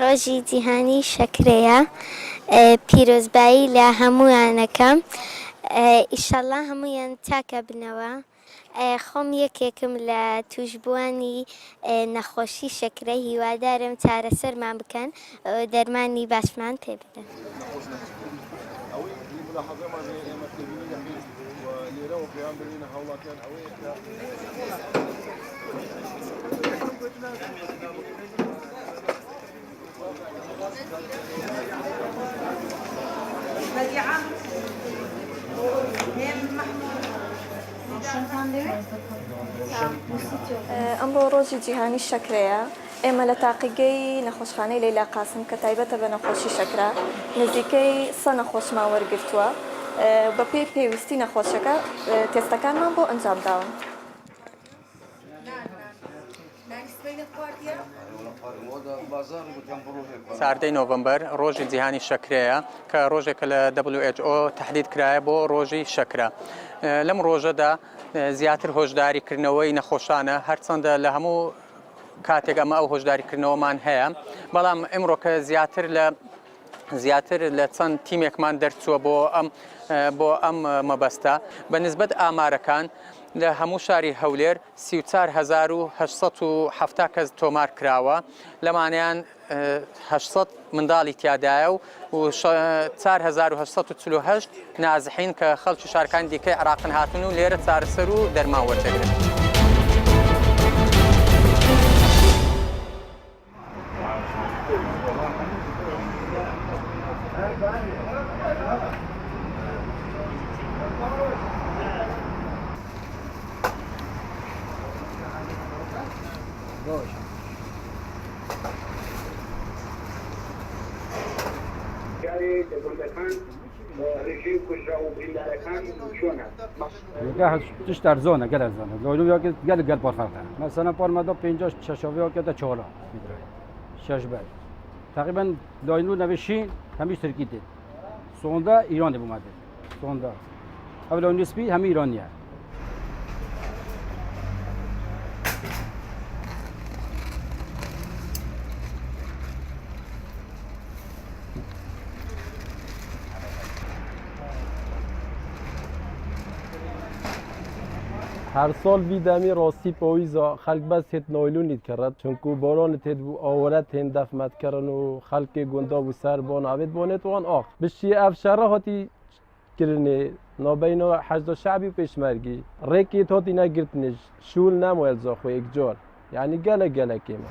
ڕۆژی جیهانی شەکرەیە پیرۆزبایی لە هەموویانەکەم ئیشەڵڵا هەموویان چاکە بنەوە خۆم یەکێکم لە توشبووانی نەخۆشی شەکرە هیوادارم چارەسەرمان بکەن دەرمانی باشمان پێ بدەن. ئەمڕۆ ڕۆژی جیهانی شەکرەیە. ئێمە لە تاقیگەی نەخۆشخانەی لەیلا قاسم کە تایبەتە بە نەخۆشی شەکرە نزیکەی 100 نەخۆشمان وەرگرتووە بە پێی پێویستی نەخۆشەکە تێستەکانمان بۆ ئەنجام داون. ساردەی نۆڤەمبەر ڕۆژی جیهانی شەکرەیە کە ڕۆژێکە لە WHO تهدید کرایە بۆ ڕۆژی شەکرە. لەم ڕۆژەدا زیاتر هۆشداریکردنەوەی نەخۆشانە هەرچەندە لە هەموو کاتێک ئەمە ئەو هۆشداریکردنەوەمان هەیە، بەڵام ئەمڕۆکە زیاتر لە چەند تیمێکمان دەرچووە بۆ ئەم مەبەستە بە نسبەت ئامارەکان لە هەموو شاری هەولێر 34870 کەس تۆمار کراوە، لەمانیان 800 منداڵی تیادایە و 4848 نازحین کە خەڵکی شارەکانی دیکەی عێراقن هاتون و لێرە چارەسەر و دەرمان وەردەگرن. تش ارزانه گل ارزانه لایلو یا که گل بار فرقه مثلا پارمدا 50 چشاوی ها که تا 4 میدره 6 بعد تقریبا لایلو نوشین همیش ترکی دید سوندا ایرانی اومده سوندا اولا نسبی همه ایرانیه. هر سال ویدمی راستی پاییزا خلق بس هت نایلونید کرد چون کو باران تد و آورت هند دفمت کردن و خلق گندا و سربان عبد بانت وان آخ بشی افشاره هاتی کرنه نابین 80 شعبی پیشمرگی ریکی هاتی نگرتنش شول نمویل زاخو یک جار یعنی گله کیمه.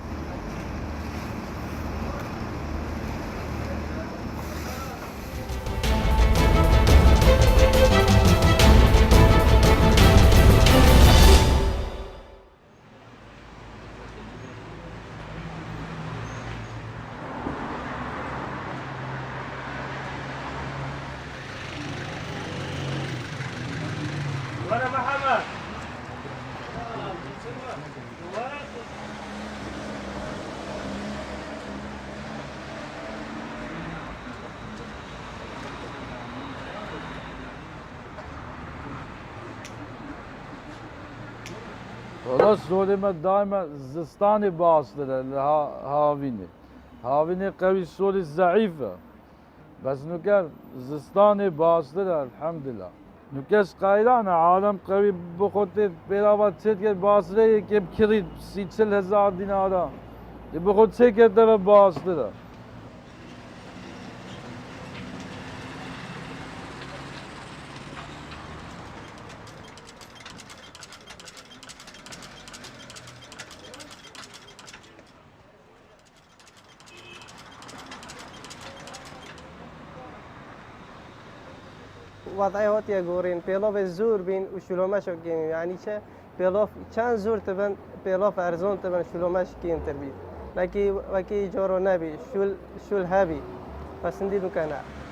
والله سوری ما دائما زستانی باصله هاوینه قوی سوری ضعیفه بس نکر زستانی باصله الحمدلله نکش قایران عالم قوی بخوده براوت چه که باصله که بکرید 30-40 دیناره بخود چه که داره باصله وضعیت گورین پیلاف زور بین و شلومش گیم یعنی چه پیلاف چند زور تبن پیلاف ارزان تبن شلومش کیم تربی لکی وکی جارو نبی شول هبی پسندی نکنه